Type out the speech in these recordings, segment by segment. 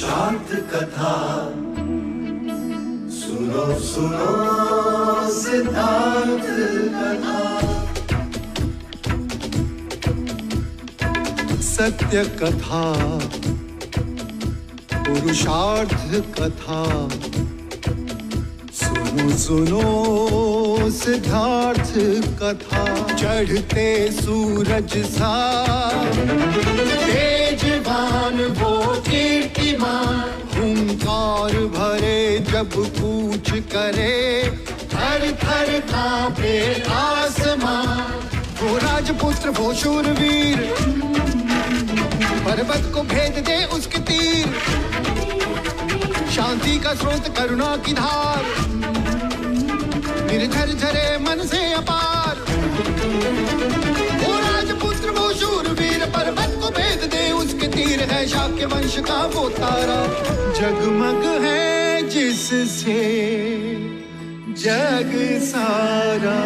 शांत कथा सुनो सुनो सिद्धांत कथा। सत्य कथा पुरुषार्थ कथा सुनो सुनो सिद्धार्थ कथा। चढ़ते सूरज सा तेजवान वो कीर्तिमान, हुंकार भरे जब कूच करे, थर थर कांपे आसमान। वो राजपुत्र वो शूरवीर, पर्वत को भेद दे उसके तीर, शांति का स्रोत करुणा की धार, निर्झर झरे मन से अपार। वो राजपुत्र वो शूरवीर, पर्वत को भेद दे उसके तीर, है शाक्य वंश का वो तारा, जगमग है जिससे जग सारा।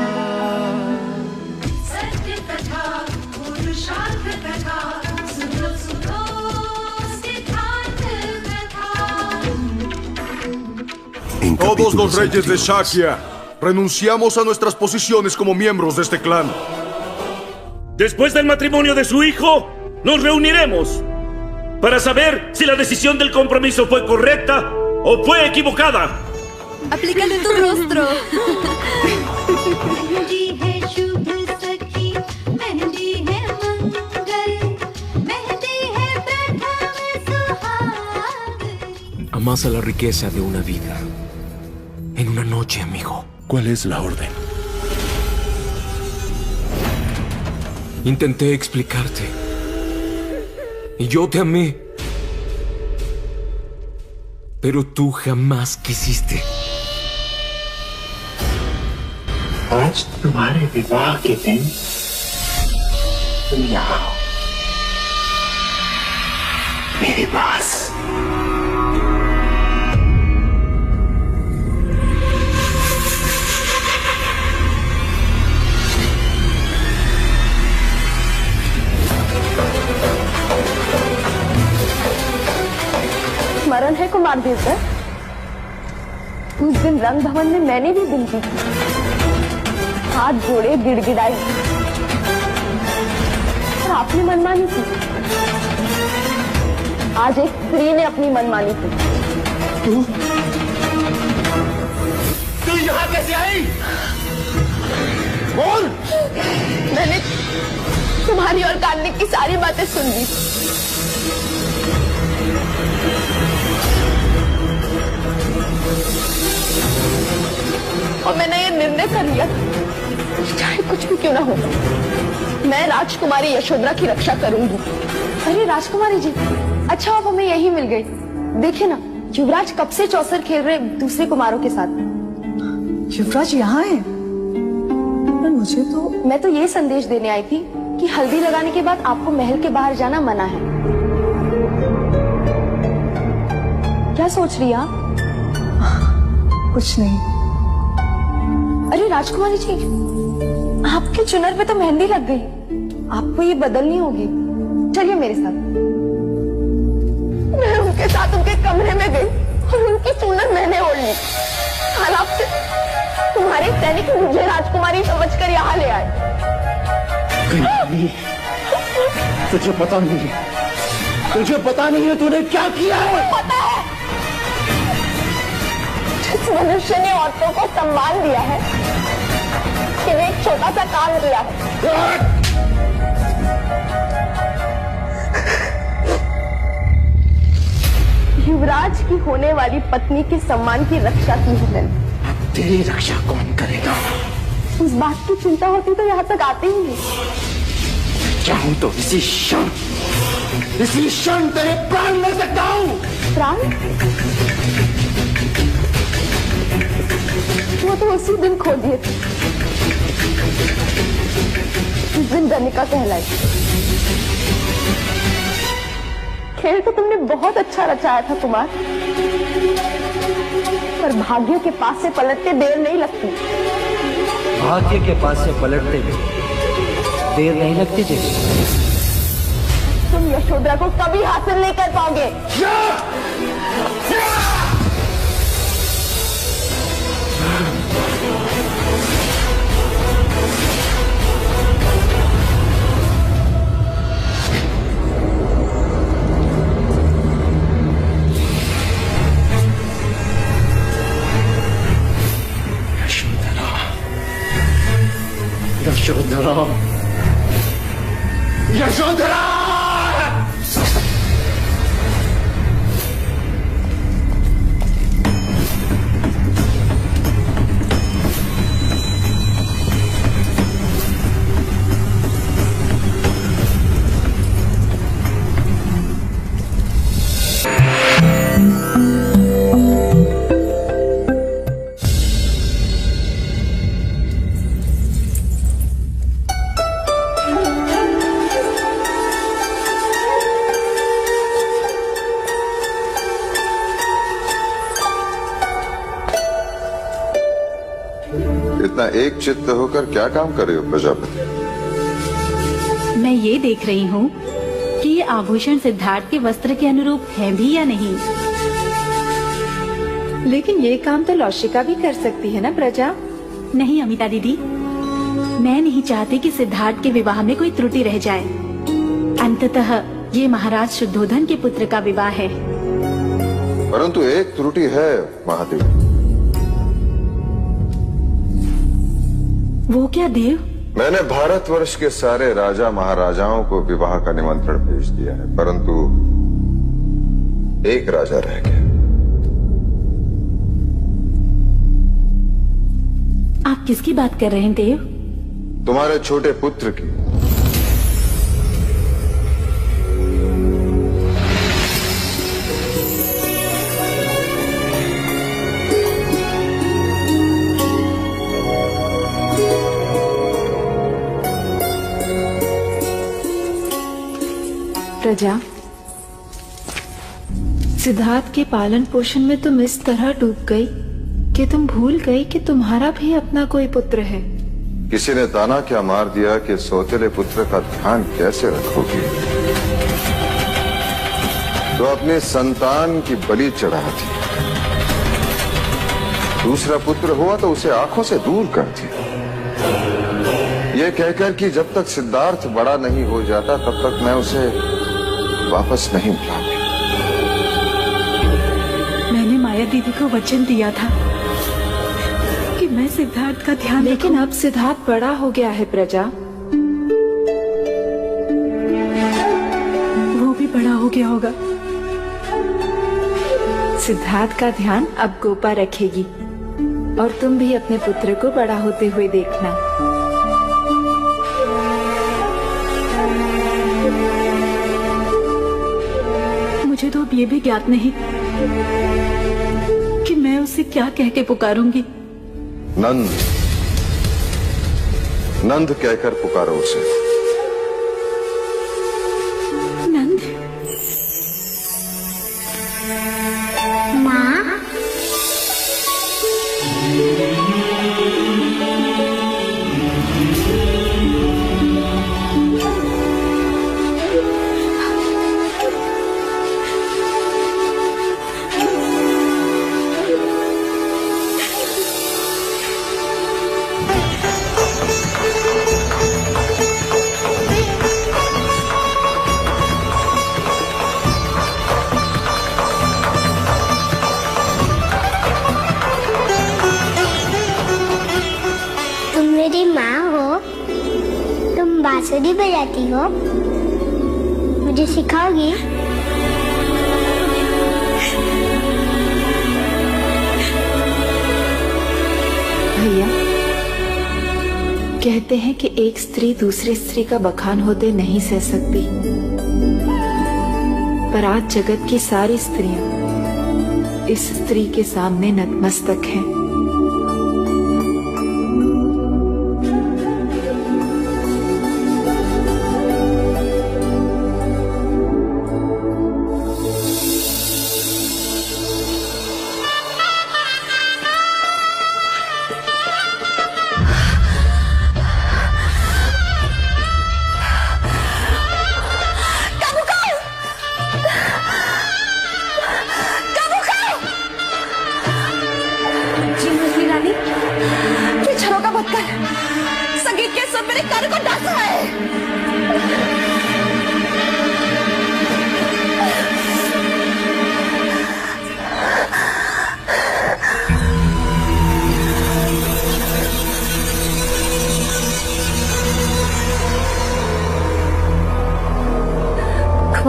सत्य कथा पुरुषार्थ कथा सुनो सुनो सिद्धांत कथा। Todos los reyes de Shakya renunciamos a nuestras posiciones como miembros de este clan. Después del matrimonio de su hijo, nos reuniremos para saber si la decisión del compromiso fue correcta o fue equivocada. Aplícale tu rostro. Mehndi है शुभ सखी, मेहंदी है मंगल, मेहंदी है प्रथम सुहाग। Amasa la riqueza de una vida en una noche, amigo. ¿Cuál es la orden? Intenté explicarte. Y yo te amé. Pero tú jamás quisiste. आज तुम्हारे विवाह के दिन तुम यहाँ आओ मेरे पास। स्मरण है कुमार देवता, उस दिन रंग भवन में मैंने भी विनती की, हाथ जोड़े गिड़गिड़ाए और आपने मनमानी की। आज एक स्त्री ने अपनी मनमानी की। तू यहाँ कैसे आई? बोल। मैंने तुम्हारी और कार्तिक की सारी बातें सुन ली। और मैंने ये निर्णय कर लिया, चाहे कुछ भी क्यों ना हो, मैं राजकुमारी यशोधरा की रक्षा करूंगी। अरे राजकुमारी जी, अच्छा आप हमें यही मिल गए। देखिए ना, युवराज कब से चौसर खेल रहे दूसरे कुमारों के साथ। युवराज यहाँ है? मुझे तो मैं तो ये संदेश देने आई थी कि हल्दी लगाने के बाद आपको महल के बाहर जाना मना है। क्या सोच रही आप? कुछ नहीं। अरे राजकुमारी जी, आपके चुनर पे तो मेहंदी लग गई, आपको ये बदलनी होगी। चलिए मेरे साथ। मैं उनके साथ उनके कमरे में गई और उनकी चुनर मैंने ओढ़ ली। हालात से तुम्हारे सैनिक मुझे राजकुमारी समझकर यहाँ ले आए। तुझे पता नहीं है, तुझे पता नहीं है तूने क्या किया है? पता है, जिस मनुष्य ने औरतों को सम्मान दिया है, उसने एक छोटा सा काम किया है। युवराज की होने वाली पत्नी के सम्मान की रक्षा की है मैंने। तेरी रक्षा कौन करेगा? उस बात की चिंता होती तो यहाँ तक आते ही नहीं। चाहूं तो इसी क्षण तेरे प्राण ले सकता हूँ। प्राण? वो तो उसी दिन खो दिए थे, उस दिन गनिका कहलाई। खेल तो तुमने बहुत अच्छा रचाया था कुमार, पर भाग्य के पास से पलटते देर नहीं लगती। भाग्य के पास से पलटते देर नहीं लगती जी। तुम यशोधरा को कभी हासिल नहीं कर पाओगे। यशोधरा, यशोधरा! इतना एक चित्त होकर क्या काम कर रहे हो प्रजापति? मैं ये देख रही हूँ कि ये आभूषण सिद्धार्थ के वस्त्र के अनुरूप है भी या नहीं। लेकिन ये काम तो लौशिका भी कर सकती है ना प्रजा? नहीं अमिता दीदी, मैं नहीं चाहती कि सिद्धार्थ के विवाह में कोई त्रुटि रह जाए। अंततः ये महाराज शुद्धोधन के पुत्र का विवाह है। परंतु एक त्रुटि है महादेव। वो क्या देव? मैंने भारतवर्ष के सारे राजा महाराजाओं को विवाह का निमंत्रण भेज दिया है, परंतु एक राजा रह गया। आप किसकी बात कर रहे हैं देव? तुम्हारे छोटे पुत्र की। प्रजा, सिद्धार्थ के पालन पोषण में तुम इस तरह डूब गई कि तुम भूल गई कि तुम्हारा भी अपना कोई पुत्र है। किसी ने ताना क्या मार दिया कि सौतेले पुत्र का ध्यान कैसे रखोगी? तो अपने संतान की बलि चढ़ा दी। दूसरा पुत्र हुआ तो उसे आंखों से दूर कर दिया, ये कहकर कि जब तक सिद्धार्थ बड़ा नहीं हो जाता तब तक मैं उसे वापस नहीं बुलाऊंगी। मैंने माया दीदी को वचन दिया था कि मैं सिद्धार्थ का ध्यान लेकिन अब सिद्धार्थ बड़ा हो गया है प्रजा। वो भी बड़ा हो गया होगा। सिद्धार्थ का ध्यान अब गोपा रखेगी और तुम भी अपने पुत्र को बड़ा होते हुए देखना। मुझे तो अब ये भी ज्ञात नहीं कि मैं उसे क्या कह के पुकारूंगी। नंद, नंद कहकर पुकारो उसे। नंद? माँ, मेरी माँ हो, तुम बांसुरी बजाती हो, मुझे सिखाओगी? भैया, कहते हैं कि एक स्त्री दूसरी स्त्री का बखान होते नहीं सह सकती, पर आज जगत की सारी स्त्रियां इस स्त्री के सामने नतमस्तक हैं।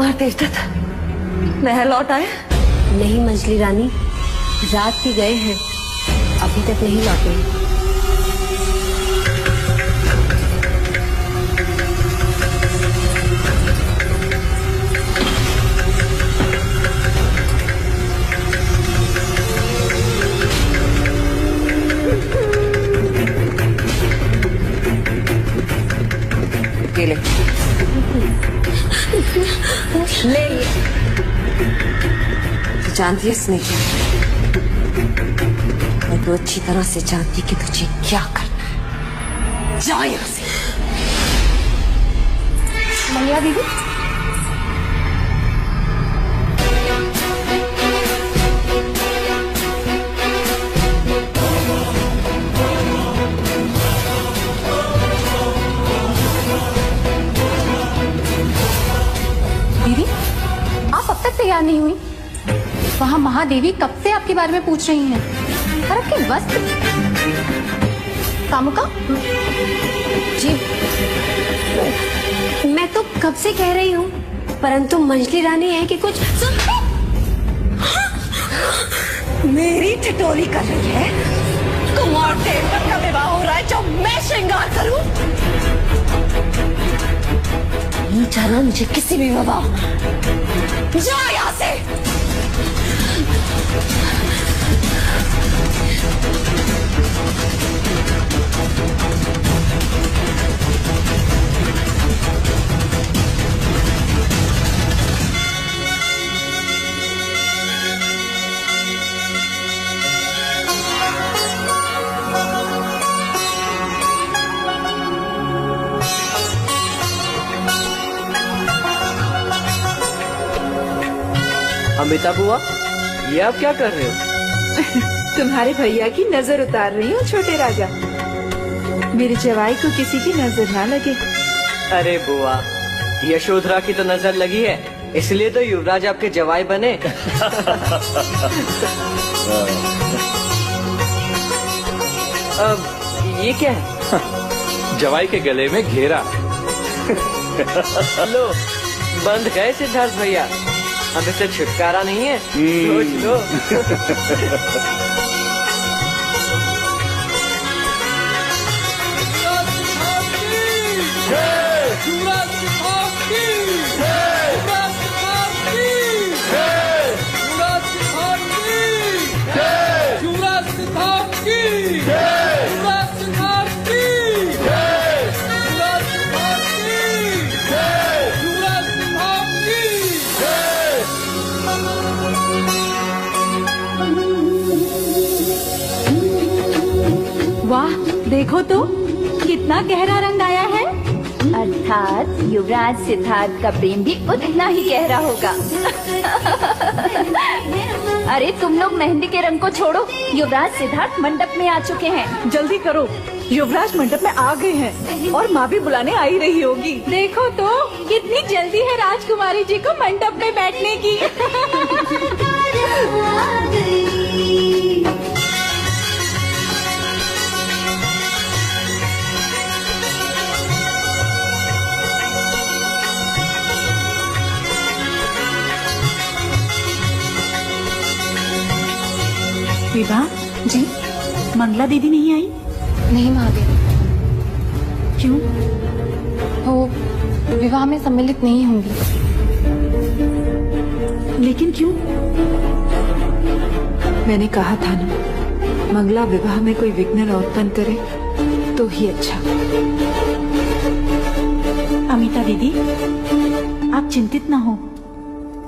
राजकुमार देवदत्त महल लौट आए? नहीं मजली रानी, रात के गए हैं, अभी तक नहीं लौटे। ले ले ये। जानती है इसने क्या? मैं तो अच्छी तरह से जानती कि तुझे क्या करना है। जा यहाँ से। मैया दीदी, दीदी आप अब तक तैयार नहीं हुई? वहाँ महादेवी कब से आपके बारे में पूछ रही हैं। और आपके वस्त्र कामुका जी, मैं तो कब से कह रही हूँ, परंतु मंजली रानी है कि कुछ मेरी ठिठोली कर रही है। कुमार देवदत्त का विवाह हो रहा है जो मैं श्रृंगार करूं? नहीं जाना मुझे किसी भी विवाह। जा यहाँ से। अमिता बुआ, ये आप क्या कर रहे हो? तुम्हारे भैया की नजर उतार रही हूँ छोटे राजा। मेरे जवाई को किसी की नजर ना लगे। अरे बुआ, यशोधरा की तो नजर लगी है, इसलिए तो युवराज आपके जवाई बने। अब ये क्या है? जवाई के गले में घेरा। लो, बंद गए सिद्धार्थ भैया, अब इससे छुटकारा नहीं है, सोच लो। वाह, देखो तो कितना गहरा रंग आया है। अर्थात युवराज सिद्धार्थ का प्रेम भी उतना ही गहरा होगा। अरे तुम लोग मेहंदी के रंग को छोड़ो, युवराज सिद्धार्थ मंडप में आ चुके हैं। जल्दी करो, युवराज मंडप में आ गए हैं और माँ भी बुलाने आई रही होगी। देखो तो कितनी जल्दी है राजकुमारी जी को मंडप में बैठने की। विभा जी, मंगला दीदी नहीं आई? नहीं महादेवी। क्यों? वो विवाह में सम्मिलित नहीं होंगी। लेकिन क्यों? मैंने कहा था ना, मंगला विवाह में कोई विघ्न न उत्पन्न करे तो ही अच्छा। अमिता दीदी, आप चिंतित ना हो,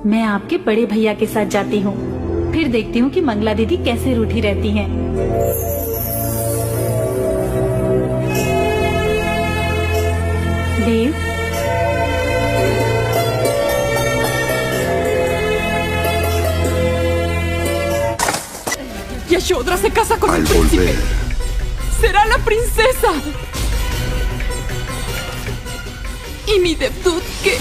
मैं आपके बड़े भैया के साथ जाती हूँ, फिर देखती हूँ कि मंगला दीदी कैसे रूठी रहती हैं। देव, Yashodra se casa con el príncipe. Será la princesa. Y mi Devdut que...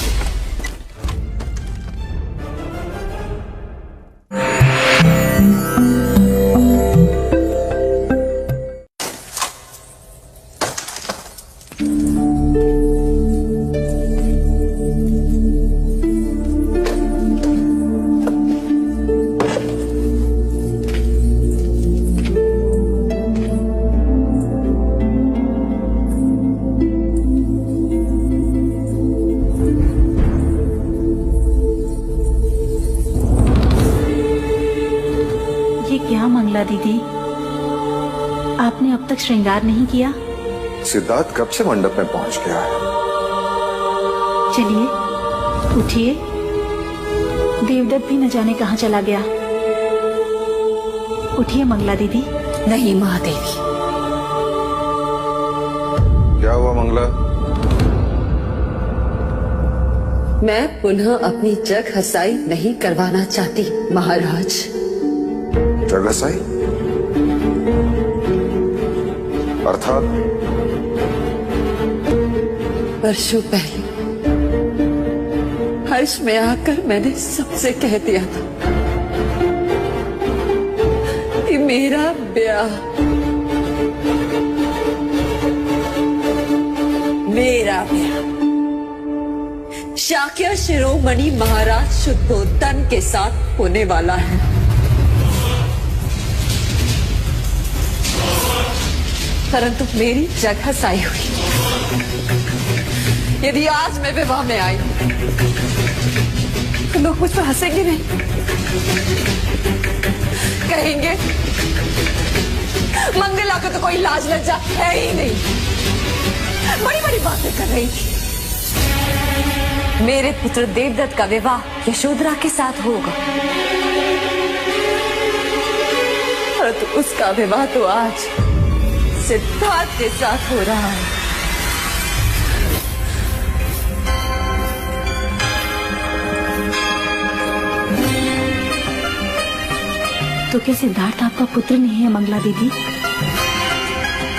Mangla दीदी, आपने अब तक श्रृंगार नहीं किया? सिद्धार्थ कब से मंडप में पहुंच गया है? चलिए उठिए, देवदत्त भी न जाने कहाँ चला गया। उठिए मंगला दीदी। नहीं महादेवी। क्या हुआ मंगला? मैं पुनः अपनी जग हसाई नहीं करवाना चाहती महाराज। जग हसाई अर्थात? वर्षों पहले हर्ष में आकर मैंने सबसे कह दिया था कि मेरा ब्याह शाक्य शिरोमणि महाराज शुद्धोधन के साथ होने वाला है। परंतु मेरी जगह साई हुई। यदि आज मैं विवाह में आई तो लोग मुझ पर हंसेंगे नहीं, कहेंगे मंगला को तो कोई लाज लज्जा है ही नहीं, बड़ी बड़ी बातें कर रही थी। मेरे पुत्र देवदत्त का विवाह यशोधरा के साथ होगा, परंतु उसका विवाह तो आज सिद्धार्थ के साथ हो रहा है। तो क्या सिद्धार्थ आपका पुत्र नहीं है मंगला दीदी?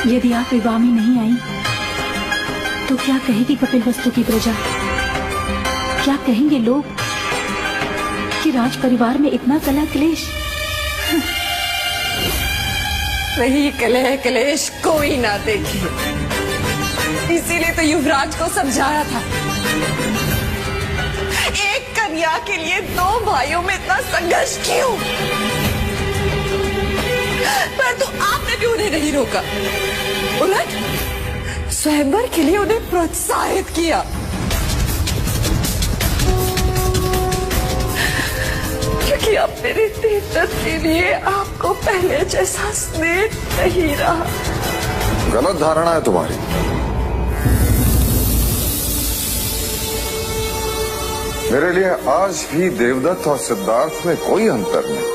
यदि आप विवाह में नहीं आई तो क्या कहेगी कपिलवस्तु की प्रजा? क्या कहेंगे लोग कि राज परिवार में इतना कलह क्लेश? वही कलह क्लेश कोई ना देखे, इसीलिए तो युवराज को समझाया था। एक कन्या के लिए दो भाइयों में इतना संघर्ष क्यों? परंतु आपने भी उन्हें नहीं रोका, उलट स्वयंवर के लिए उन्हें प्रोत्साहित किया। क्योंकि अब मेरे देवदत्त के लिए आपको पहले जैसा स्नेह नहीं रहा। गलत धारणा है तुम्हारी। मेरे लिए आज भी देवदत्त और सिद्धार्थ में कोई अंतर नहीं।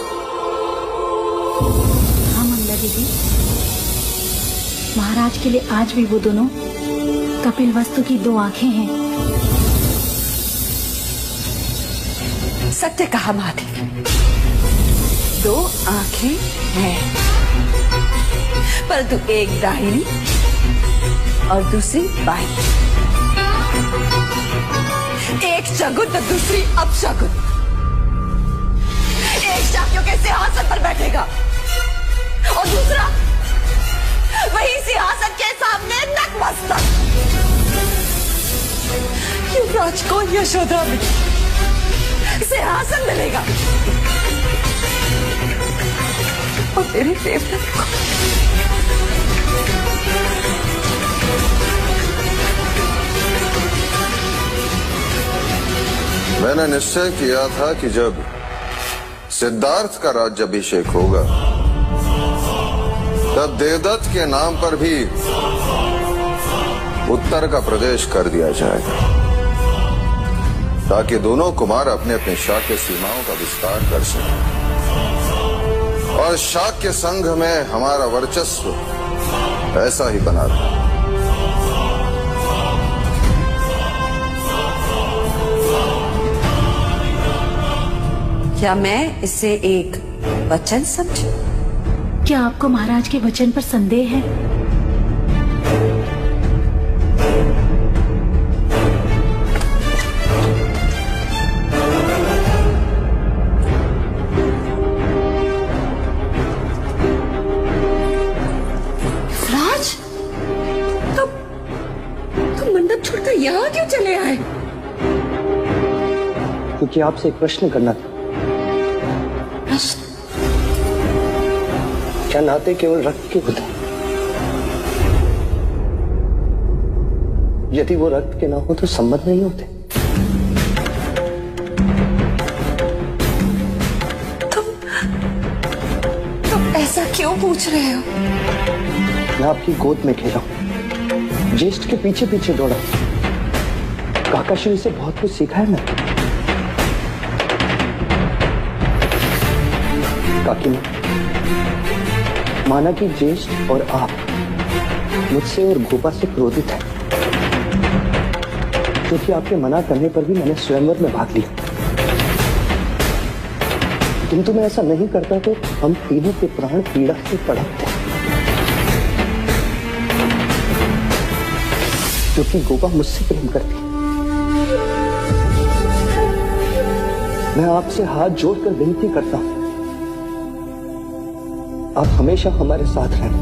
हाँ मंगला दीदी, महाराज के लिए आज भी वो दोनों कपिलवस्तु की दो आंखें हैं। सत्य कहा महादेवी, दो आंखें हैं, परंतु एक दाहिनी और दूसरी बाईं। एक शगुन तो दूसरी अपशगुन। एक शाक्यों के सिंहासन पर बैठेगा और दूसरा वही सिंहासन के सामने नतमस्तक। युवराज को यशोधरा में सिंहासन मिलेगा और तेरे देवदत्त को मैंने निश्चय किया था कि जब सिद्धार्थ का राज्याभिषेक होगा तब देवदत्त के नाम पर भी उत्तर का प्रदेश कर दिया जाएगा, ताकि दोनों कुमार अपने अपने शाक्य सीमाओं का विस्तार कर सकें और शाक्य संघ में हमारा वर्चस्व ऐसा ही बना रहे। क्या मैं इसे एक वचन समझूं? क्या आपको महाराज के वचन पर संदेह है? राज, तुम मंडप छोड़कर यहाँ क्यों चले आए? क्योंकि आपसे एक प्रश्न करना था। प्रश्न? क्या नाते केवल रक्त के होते हैं? यदि वो रक्त के ना हो तो संबंध नहीं होते। तुम ऐसा क्यों पूछ रहे हो? मैं आपकी गोद में खेला, ज्येष्ठ के पीछे पीछे दौड़ा, काकाश्री से बहुत कुछ सीखा है मैंने। काकी माना कि ज्येष्ठ और आप मुझसे और गोपा से क्रोधित है, क्योंकि आपके मना करने पर भी मैंने स्वयंवर में भाग लिया। किंतु मैं ऐसा नहीं करता तो हम तीनों के प्राण पीड़ा से तड़पते, क्योंकि गोपा मुझसे प्रेम करती। मैं आपसे हाथ जोड़कर विनती करता हूं, आप हमेशा हमारे साथ रहना।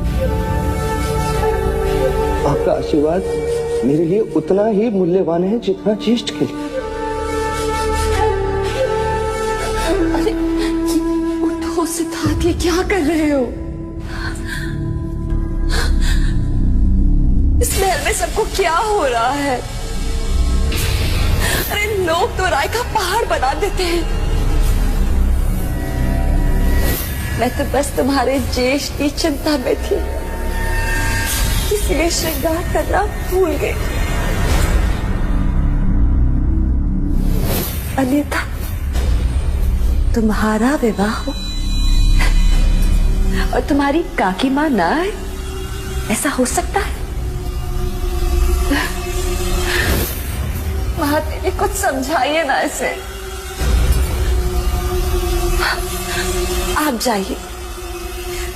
आपका आशीर्वाद मेरे लिए उतना ही मूल्यवान है जितना ज्येष्ठ के लिए। अरे उठो सिद्धार्थ, ये क्या कर रहे हो? इस महल में सबको क्या हो रहा है? अरे लोग तो राय का पहाड़ बना देते हैं। मैं तो बस तुम्हारे ज्येष्ठ की चिंता में थी, इसलिए श्रृंगार करना भूल गई। अन्यथा तुम्हारा विवाह हो और तुम्हारी काकी मां ना आए, ऐसा हो सकता है? महादेवी कुछ समझाइए ना इसे। आप जाइए,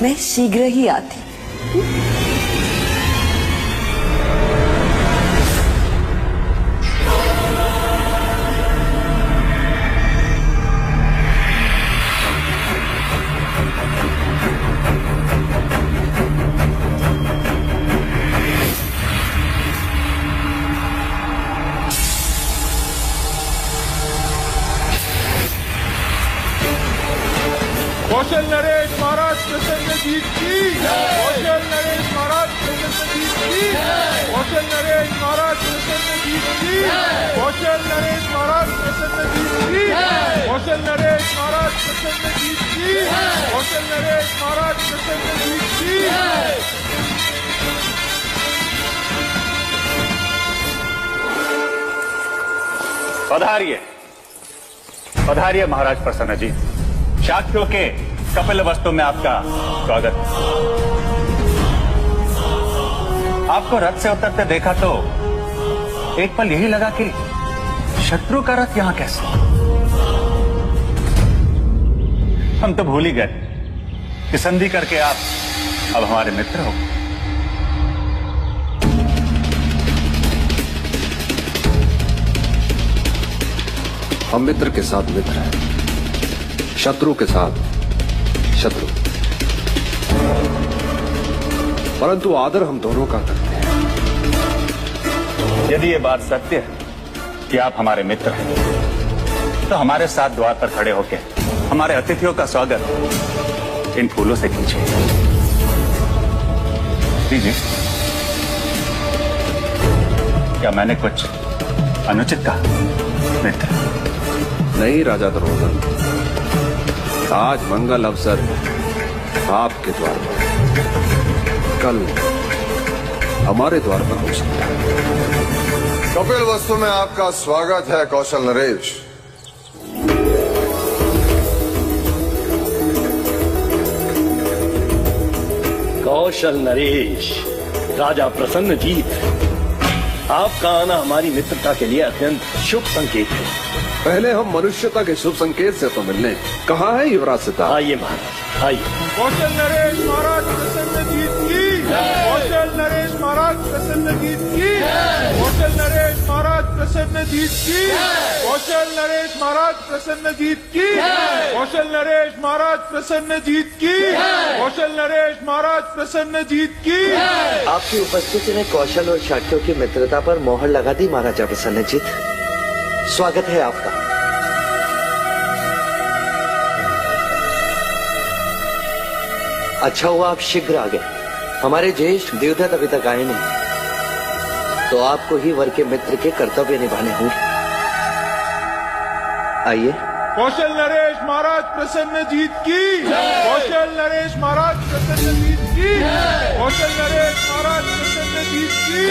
मैं शीघ्र ही आती। कौशल नरेश महाराज प्रसन्नजीत की, कौशल नरेश महाराज प्रसन्नजीत की, कौशल नरेश महाराज प्रसन्नजीत की, कौशल नरेश महाराज प्रसन्नजीत की, कौशल नरेश महाराज प्रसन्नजीत की, कौशल नरेश महाराज प्रसन्नजीत की। पधारिए, पधारिए महाराज प्रसन्नजीत। शाक्यों के कपिल वस्तु में आपका स्वागत। आपको रथ से उतरते देखा तो एक पल यही लगा कि शत्रु का रथ यहां कैसे। हम तो भूल ही गए कि संधि करके आप अब हमारे मित्र हो। हम मित्र के साथ मित्र हैं, शत्रु के साथ शत्रु, परंतु आदर हम दोनों का करते हैं। यदि ये बात सत्य है कि आप हमारे मित्र हैं, तो हमारे साथ द्वार पर खड़े होकर हमारे अतिथियों का स्वागत इन फूलों से कीजिए। दीजिए। क्या मैंने कुछ अनुचित कहा मित्र? नहीं राजा दुर्योधन, आज मंगल अवसर आपके द्वार पर, कल हमारे द्वार पर हो सकता है। कपिल वस्तु में आपका स्वागत है कौशल नरेश। कौशल नरेश, राजा प्रसन्नजीत, आपका आना हमारी मित्रता के लिए अत्यंत शुभ संकेत है। पहले हम मनुष्यता के शुभ संकेत से तो मिलने। कहाँ है युवराज सिद्धार्थ? आइए महाराज, आइए। कौशल नरेश महाराज प्रसन्नजीत की, कौशल नरेश महाराज प्रसन्नजीत की, कौशल नरेश महाराज प्रसन्नजीत की, कौशल नरेश महाराज प्रसन्नजीत की, कौशल नरेश महाराज प्रसन्नजीत की, कौशल नरेश महाराज प्रसन्नजीत की। आपकी उपस्थिति ने कौशल और शाक्यों की मित्रता पर मोहर लगा दी महाराजा प्रसन्नजीत। स्वागत है आपका। अच्छा हुआ आप शीघ्र आ गए। हमारे ज्येष्ठ देवदत्त अभी तक आए नहीं, तो आपको ही वर के मित्र के कर्तव्य निभाने होंगे। आइए। कौशल नरेश महाराज प्रसन्नजीत की, कौशल नरेश महाराज प्रसन्नजीत की, कौशल नरेश महाराज प्रसन्नजीत की।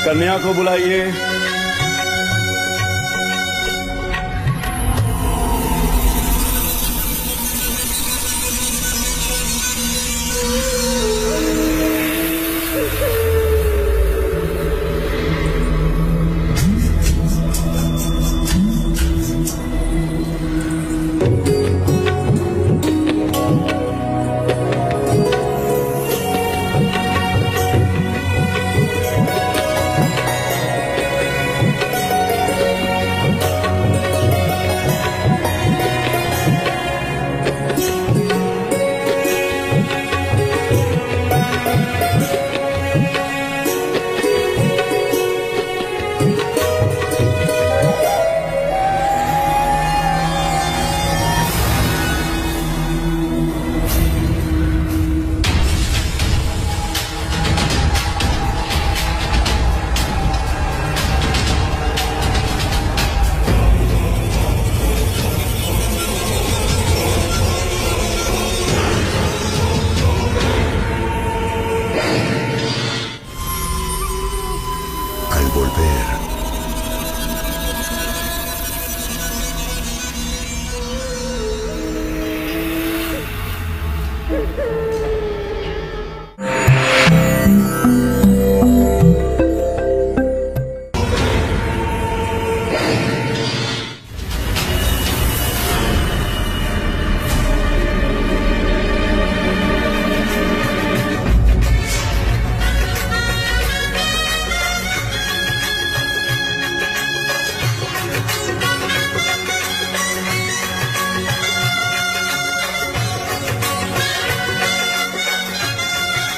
कन्या को बुलाइए।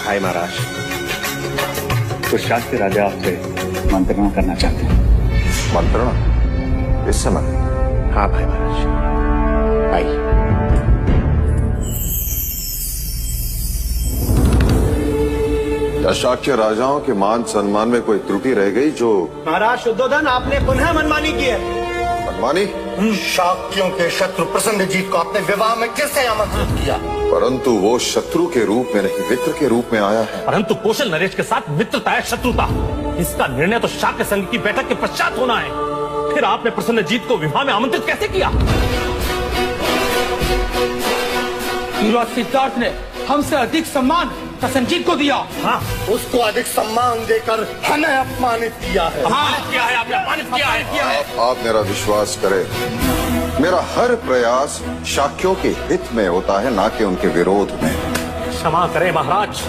हाय महाराज, तो शाक्य राजा आपसे मंत्रणा करना चाहते हैं। मंत्रणा? इस समय? हाँ भाई महाराज, आइए। क्या शाक्य राजाओं के मान सम्मान में कोई त्रुटि रह गई जो? महाराज शुद्धोधन, आपने पुनः मनमानी की है। मनमानी? शाक्यों के शत्रु प्रसन्नजीत को आपने विवाह में कैसे आमंत्रित किया? परंतु वो शत्रु के रूप में नहीं, मित्र के रूप में आया है। परंतु कौशल नरेश के साथ मित्रता है शत्रुता, इसका निर्णय तो शाक्य संघ की बैठक के पश्चात होना है। फिर आपने प्रसन्नजीत को विवाह में आमंत्रित कैसे किया? युवराज सिद्धार्थ ने हमसे अधिक सम्मान प्रसन्नजीत को दिया। हाँ, उसको अधिक सम्मान देकर हमें अपमानित किया है। अपमानित किया है, आपने अपमानित किया है। आप मेरा विश्वास करें, मेरा हर प्रयास शाक्यों के हित में होता है, ना कि उनके विरोध में। क्षमा करें महाराज,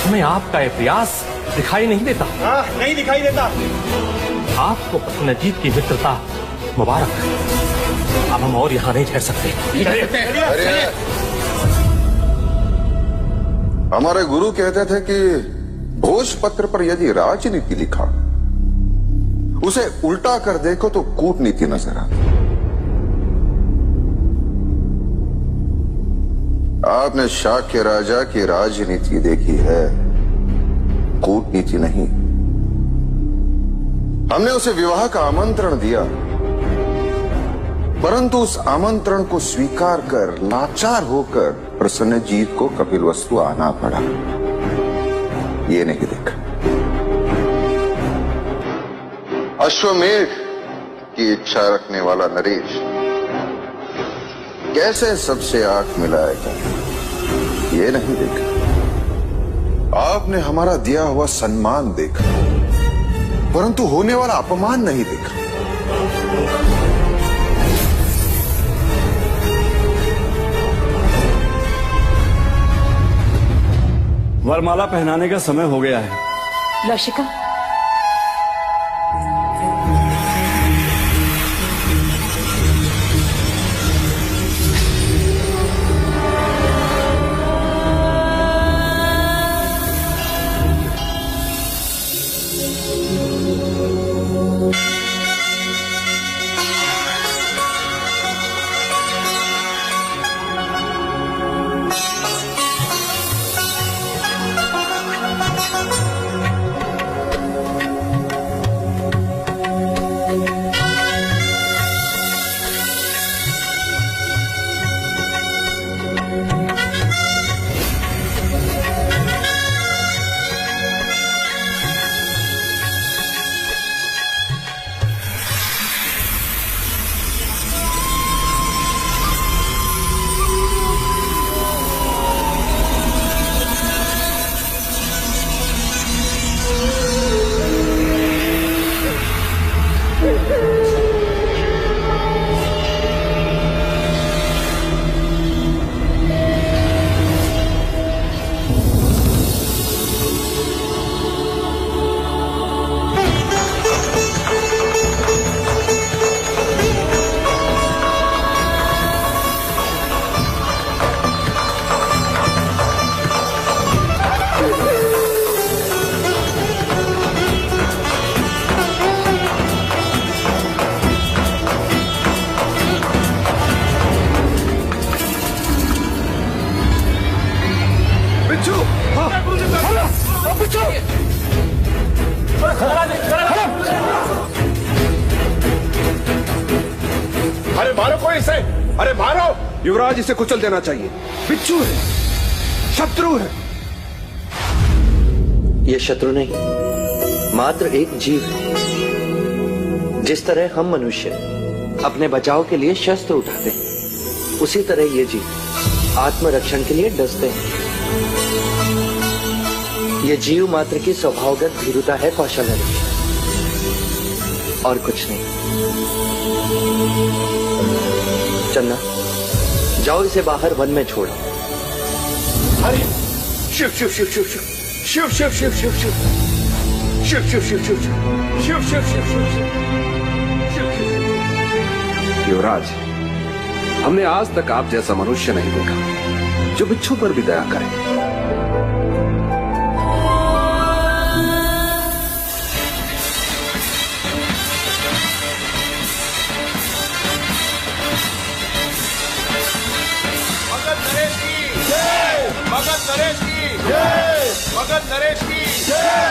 हमें आपका ये प्रयास दिखाई नहीं देता। हाँ, नहीं दिखाई देता। आपको प्रसन्नजीत की मित्रता मुबारक। अब हम और यहाँ नहीं ठहर सकते। हमारे गुरु कहते थे कि भोजपत्र पर यदि राजनीति लिखा, उसे उल्टा कर देखो तो कूटनीति नजर आती। आपने शाक्य राजा की राजनीति देखी है, कूटनीति नहीं। हमने उसे विवाह का आमंत्रण दिया, परंतु उस आमंत्रण को स्वीकार कर लाचार होकर प्रसन्नजीत को कपिलवस्तु आना पड़ा। ये नहीं देखा। अश्वमेध की इच्छा रखने वाला नरेश कैसे सबसे आंख मिलाएगा, ये नहीं देखा। आपने हमारा दिया हुआ सम्मान देखा, परंतु होने वाला अपमान नहीं देखा। वरमाला पहनाने का समय हो गया है। लशिका, अरे मारो! युवराज इसे कुचल देना चाहिए। बिच्छू है, शत्रु है। ये शत्रु नहीं, मात्र एक जीव है। जिस तरह हम मनुष्य अपने बचाव के लिए शस्त्र उठाते हैं, उसी तरह ये जीव आत्मरक्षण के लिए डसते हैं। ये जीव मात्र की स्वभावगत भीरुता है कौशल नरेश, और कुछ नहीं। चन्ना, जाओ इसे बाहर वन में छोड़ो। हरि शिव शिव शिव शिव शिव शिव शिव शिव शिव शिव शिव शिव शिव शिव शिव शिव शिव शिव शिव। युवराज, हमने आज तक आप जैसा मनुष्य नहीं देखा जो बिच्छू पर भी दया करे।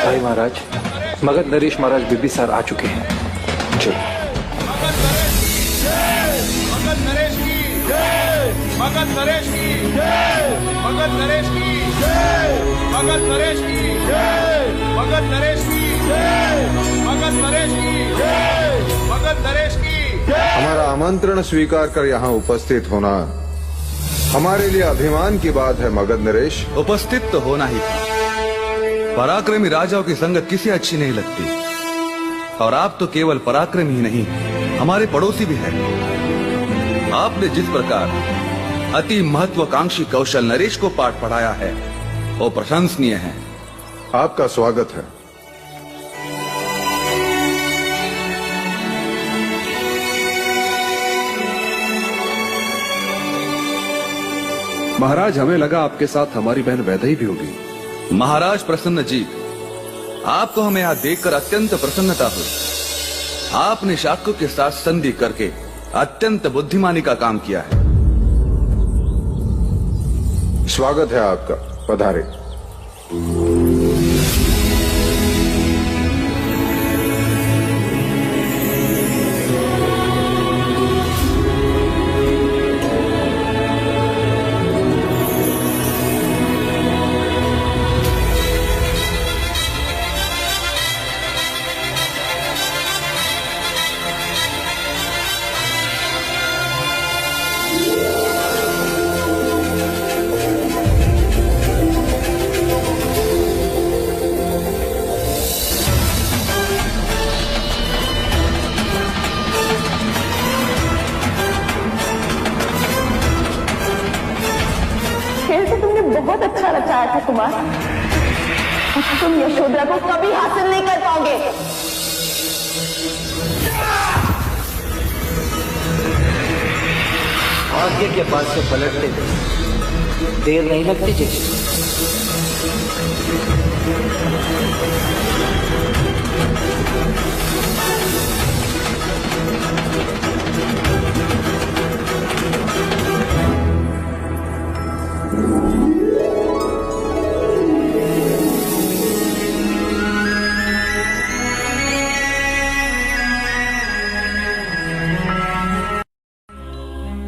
भाई महाराज, मगध नरेश महाराज बिंबिसार आ चुके हैं। चलो। मगध नरेश की जय, मगध नरेश की जय, मगध नरेश की जय, मगध नरेश की जय, मगध नरेश की जय, मगध नरेश की जय, मगध नरेश की जय, मगध नरेश की जय। हमारा आमंत्रण स्वीकार कर यहाँ उपस्थित होना हमारे लिए अभिमान की बात है मगध नरेश। उपस्थित तो होना ही था। पराक्रमी राजाओं की संगत किसे अच्छी नहीं लगती, और आप तो केवल पराक्रमी ही नहीं, हमारे पड़ोसी भी हैं। आपने जिस प्रकार अति महत्वाकांक्षी कौशल नरेश को पाठ पढ़ाया है, वो प्रशंसनीय है। आपका स्वागत है। महाराज, हमें लगा आपके साथ हमारी बहन वैदेही भी होगी। महाराज प्रसन्न जी, आपको हमें यहाँ देखकर अत्यंत प्रसन्नता हुई। आपने शाक्यों के साथ संधि करके अत्यंत बुद्धिमानी का काम किया है। स्वागत है आपका, पधारे। बहुत अच्छा रचाया था कुमार, तुम यशोधरा को कभी हासिल नहीं कर पाओगे। भाग्य के पास से पलटने दे, देर नहीं लगती जी।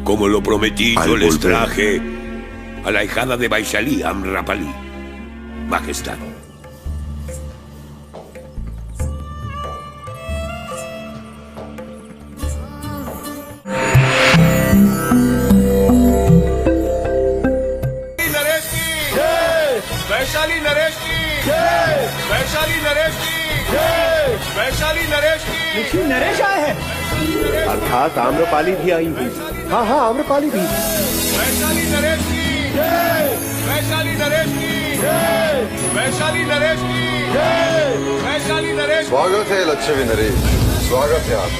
Como lo prometí, yo les traje a la hijada de Vaishali, Amrapali. Majestad. Naresh की जय, वैशाली नरेश की जय, वैशाली नरेश की जय, वैशाली नरेश की। देखिए, नरेश आए हैं। अर्थात आम्रपाली भी आई हुई। हाँ हाँ, आम्रपाली भी। वैशाली नरेश की जय, वैशाली नरेश की जय, वैशाली नरेश की जय, वैशाली नरेश। स्वागत है लक्ष्मी नरेश, स्वागत है आप।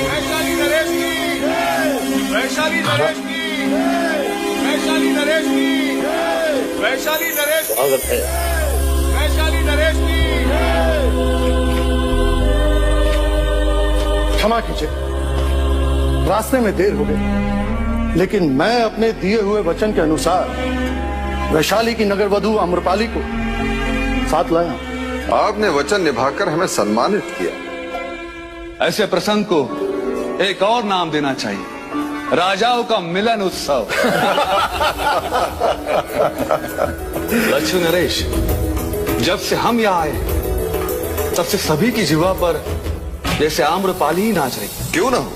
वैशाली नरेश की जय, वैशाली नरेश की जय, वैशाली नरेश की जय, वैशाली नरेश। स्वागत है। वैशाली नरेश की जय। क्षमा कीजिए, रास्ते में देर हो गई, लेकिन मैं अपने दिए हुए वचन के अनुसार वैशाली की नगर वधू आम्रपाली को साथ लाया। आपने वचन निभाकर हमें सम्मानित किया। ऐसे प्रसंग को एक और नाम देना चाहिए, राजाओं का मिलन उत्सव। लक्ष्मी नरेश, जब से हम यहाँ आए तब से सभी की जिह्वा पर जैसे आम्रपाली ही नाच रही। क्यों ना हो,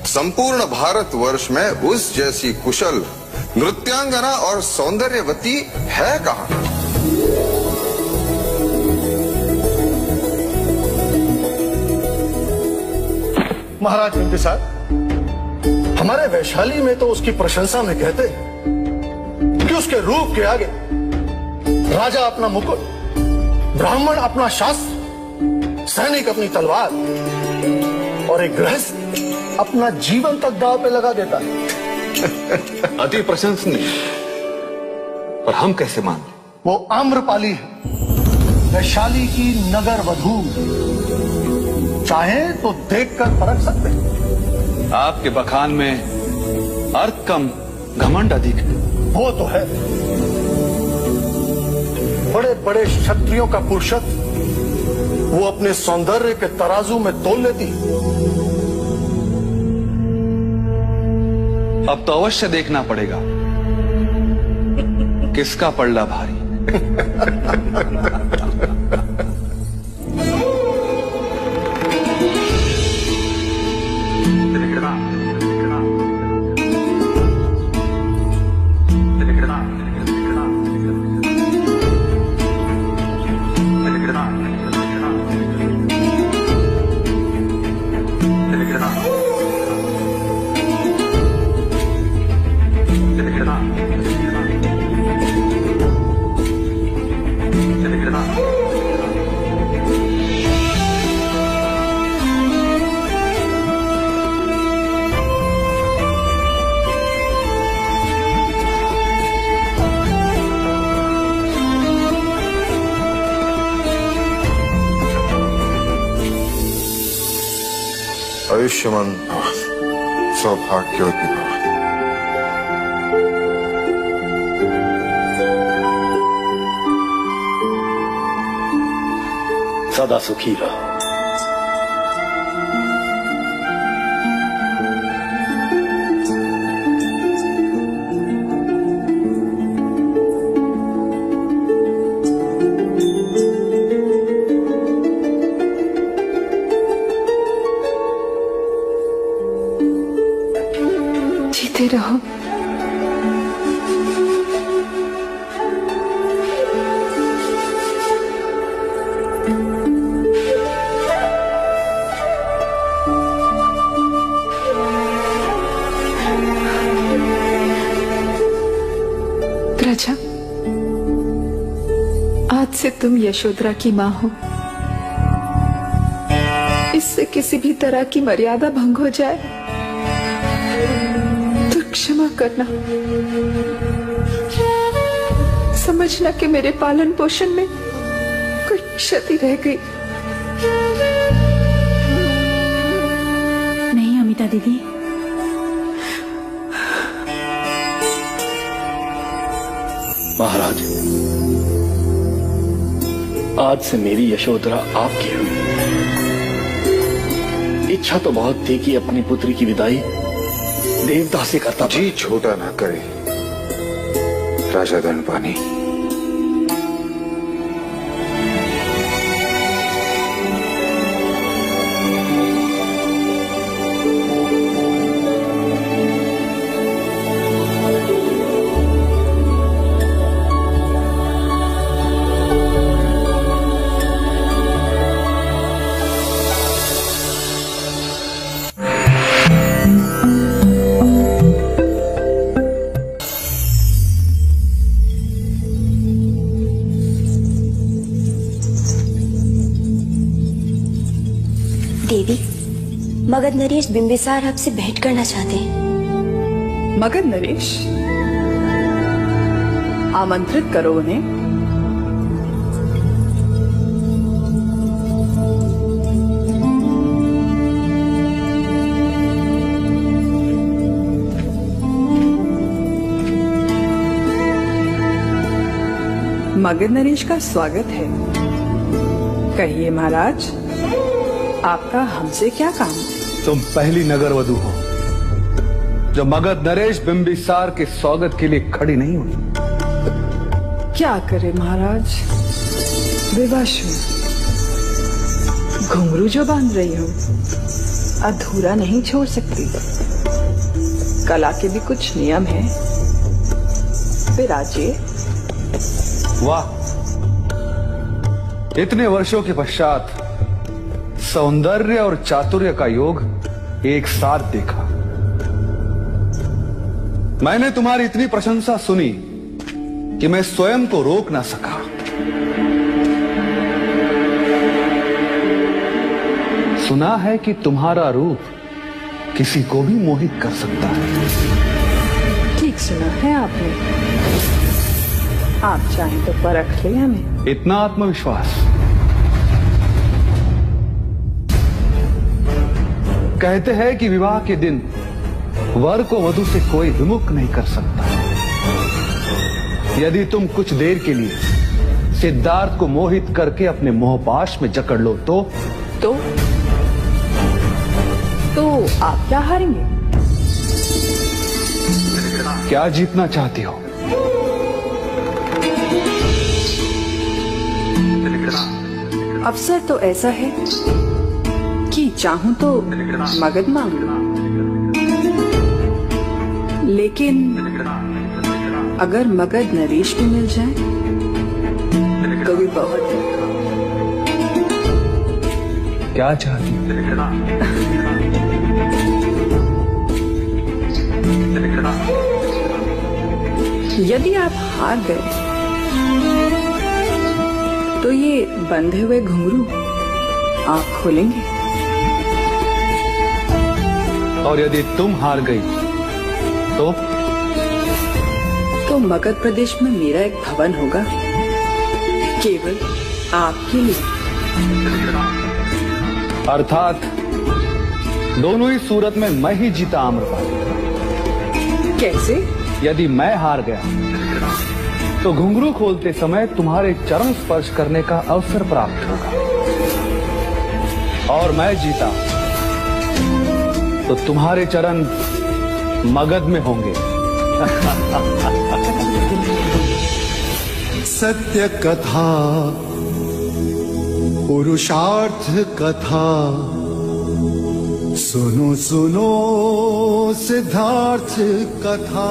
संपूर्ण भारतवर्ष में उस जैसी कुशल नृत्यांगना और सौंदर्यवती है कहाँ? महाराज बिंबिसार, हमारे वैशाली में तो उसकी प्रशंसा में कहते हैं कि उसके रूप के आगे राजा अपना मुकुट, ब्राह्मण अपना शास्त्र, सैनिक अपनी तलवार और एक गृहस्थ अपना जीवन तक दांव पे लगा देता है। अति प्रशंसनीय, पर हम कैसे मान लें? वो आम्रपाली है, वैशाली की नगर वधू। चाहे तो देखकर परख सकते हैं। आपके बखान में अर्थ कम घमंड अधिक है। वो तो है, बड़े बड़े क्षत्रियों का पुरुषत्व वो अपने सौंदर्य के तराजू में तोल लेती। अब तो अवश्य देखना पड़ेगा किसका पल्ला भारी। आयुष्मान भव, सौभाग्यवती भव। सदा सुखी रहो। जीते रहो। प्रजा, आज से तुम यशोधरा की मां हो। इससे किसी भी तरह की मर्यादा भंग हो जाए तो क्षमा करना। समझना कि मेरे पालन पोषण में कोई क्षति रह गई। नहीं अमिता दीदी, महाराज, आज से मेरी यशोधरा आपकी हुई। इच्छा तो बहुत थी कि अपनी पुत्री की विदाई देवता से करता। जी छोटा ना करे राजा धनपानी। देवी, मगध नरेश बिंबिसार आपसे भेंट करना चाहते हैं। मगध नरेश, आमंत्रित करो उन्हें। मगध नरेश का स्वागत है। कहिए महाराज, आपका हमसे क्या काम? तुम पहली नगर वधू हो जो मगध नरेश बिंबिसार के स्वागत के लिए खड़ी नहीं हुई। क्या करे महाराज, विवश हूं। घुंघरू जो बांध रही हूं अधूरा नहीं छोड़ सकती। कला के भी कुछ नियम हैं। विराजिए। वाह, इतने वर्षों के पश्चात सौंदर्य और चातुर्य का योग एक साथ देखा। मैंने तुम्हारी इतनी प्रशंसा सुनी कि मैं स्वयं को रोक ना सका। सुना है कि तुम्हारा रूप किसी को भी मोहित कर सकता है। ठीक सुना है आपने। आप चाहें तो परख ले हमें। इतना आत्मविश्वास। कहते हैं कि विवाह के दिन वर को वधू से कोई विमुख नहीं कर सकता। यदि तुम कुछ देर के लिए सिद्धार्थ को मोहित करके अपने मोहपाश में जकड़ लो तो आप क्या हारेंगे? क्या जीतना चाहती हो? अवसर तो ऐसा है कि चाहूं तो मगध मांग लूं, लेकिन अगर मगध नरेश भी मिल जाए तो भी बहुत है। क्या चाहती हो? यदि आप हार गए तो ये बंधे हुए घुंघरू आप खोलेंगे, और यदि तुम हार गई तो मगध प्रदेश में मेरा एक भवन होगा केवल आपके लिए। अर्थात दोनों ही सूरत में मैं ही जीता आम्रपाली। कैसे? यदि मैं हार गया तो घुंघरू खोलते समय तुम्हारे चरण स्पर्श करने का अवसर प्राप्त होगा, और मैं जीता तो तुम्हारे चरण मगध में होंगे। सत्य कथा, पुरुषार्थ कथा, सुनो सुनो सिद्धार्थ कथा।